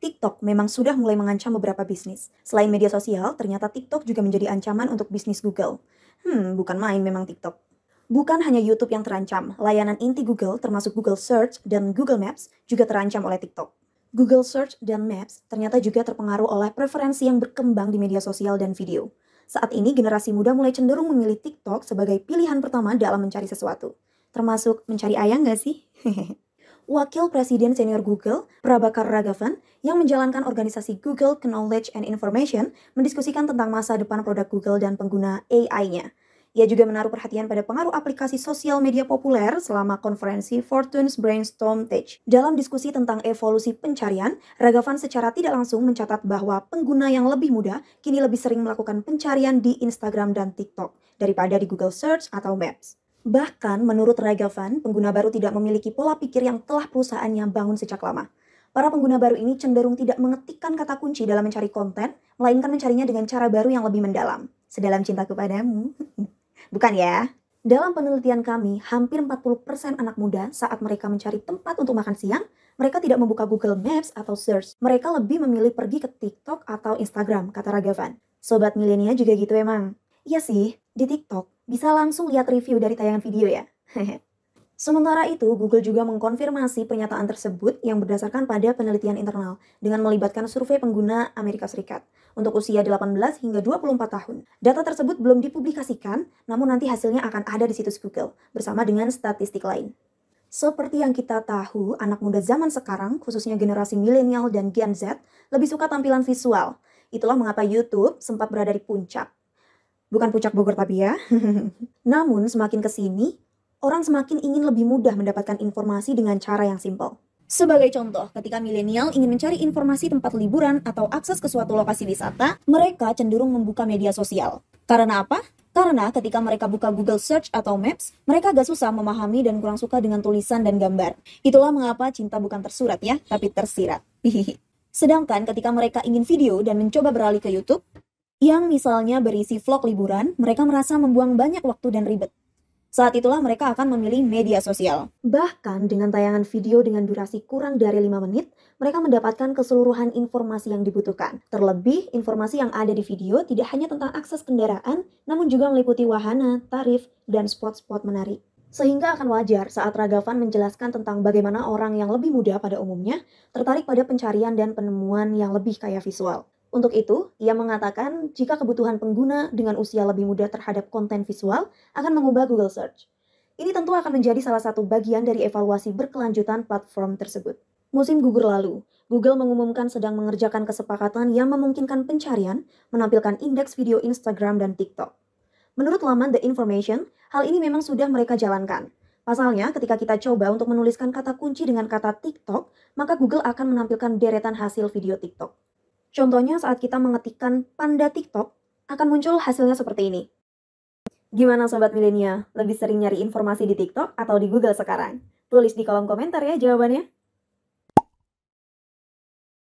TikTok memang sudah mulai mengancam beberapa bisnis. Selain media sosial, ternyata TikTok juga menjadi ancaman untuk bisnis Google. Bukan main memang TikTok. Bukan hanya YouTube yang terancam, layanan inti Google termasuk Google Search dan Google Maps juga terancam oleh TikTok. Google Search dan Maps ternyata juga terpengaruh oleh preferensi yang berkembang di media sosial dan video. Saat ini generasi muda mulai cenderung memilih TikTok sebagai pilihan pertama dalam mencari sesuatu. Termasuk mencari ayang nggak sih? Wakil Presiden Senior Google, Prabhakar Raghavan, yang menjalankan organisasi Google Knowledge and Information, mendiskusikan tentang masa depan produk Google dan pengguna AI-nya. Ia juga menaruh perhatian pada pengaruh aplikasi sosial media populer selama konferensi Fortune's Brainstorm Stage. Dalam diskusi tentang evolusi pencarian, Raghavan secara tidak langsung mencatat bahwa pengguna yang lebih muda kini lebih sering melakukan pencarian di Instagram dan TikTok daripada di Google Search atau Maps. Bahkan menurut Raghavan, pengguna baru tidak memiliki pola pikir yang telah perusahaannya bangun sejak lama. Para pengguna baru ini cenderung tidak mengetikkan kata kunci dalam mencari konten, melainkan mencarinya dengan cara baru yang lebih mendalam. Sedalam cintaku padamu. Bukan ya? Dalam penelitian kami, hampir 40% anak muda saat mereka mencari tempat untuk makan siang, mereka tidak membuka Google Maps atau Search. Mereka lebih memilih pergi ke TikTok atau Instagram, kata Raghavan. Sobat milenial juga gitu emang. Iya sih, di TikTok bisa langsung lihat review dari tayangan video ya. Sementara itu, Google juga mengkonfirmasi pernyataan tersebut yang berdasarkan pada penelitian internal dengan melibatkan survei pengguna Amerika Serikat untuk usia 18 hingga 24 tahun. Data tersebut belum dipublikasikan, namun nanti hasilnya akan ada di situs Google bersama dengan statistik lain. Seperti yang kita tahu, anak muda zaman sekarang, khususnya generasi milenial dan Gen Z, lebih suka tampilan visual. Itulah mengapa YouTube sempat berada di puncak. Bukan puncak Bogor tapi ya. Namun semakin kesini, orang semakin ingin lebih mudah mendapatkan informasi dengan cara yang simpel. Sebagai contoh, ketika milenial ingin mencari informasi tempat liburan atau akses ke suatu lokasi wisata, mereka cenderung membuka media sosial. Karena apa? Karena ketika mereka buka Google Search atau Maps, mereka agak susah memahami dan kurang suka dengan tulisan dan gambar. Itulah mengapa cinta bukan tersurat ya, tapi tersirat. Sedangkan ketika mereka ingin video dan mencoba beralih ke YouTube, yang misalnya berisi vlog liburan, mereka merasa membuang banyak waktu dan ribet. Saat itulah mereka akan memilih media sosial. Bahkan dengan tayangan video dengan durasi kurang dari 5 menit, mereka mendapatkan keseluruhan informasi yang dibutuhkan. Terlebih, informasi yang ada di video tidak hanya tentang akses kendaraan, namun juga meliputi wahana, tarif, dan spot-spot menarik. Sehingga akan wajar saat Raghavan menjelaskan tentang bagaimana orang yang lebih muda pada umumnya tertarik pada pencarian dan penemuan yang lebih kaya visual. Untuk itu, ia mengatakan jika kebutuhan pengguna dengan usia lebih muda terhadap konten visual akan mengubah Google Search. Ini tentu akan menjadi salah satu bagian dari evaluasi berkelanjutan platform tersebut. Musim gugur lalu, Google mengumumkan sedang mengerjakan kesepakatan yang memungkinkan pencarian menampilkan indeks video Instagram dan TikTok. Menurut laman The Information, hal ini memang sudah mereka jalankan. Pasalnya, ketika kita coba untuk menuliskan kata kunci dengan kata TikTok, maka Google akan menampilkan deretan hasil video TikTok. Contohnya saat kita mengetikkan panda TikTok, akan muncul hasilnya seperti ini. Gimana sobat milenial? Lebih sering nyari informasi di TikTok atau di Google sekarang? Tulis di kolom komentar ya jawabannya.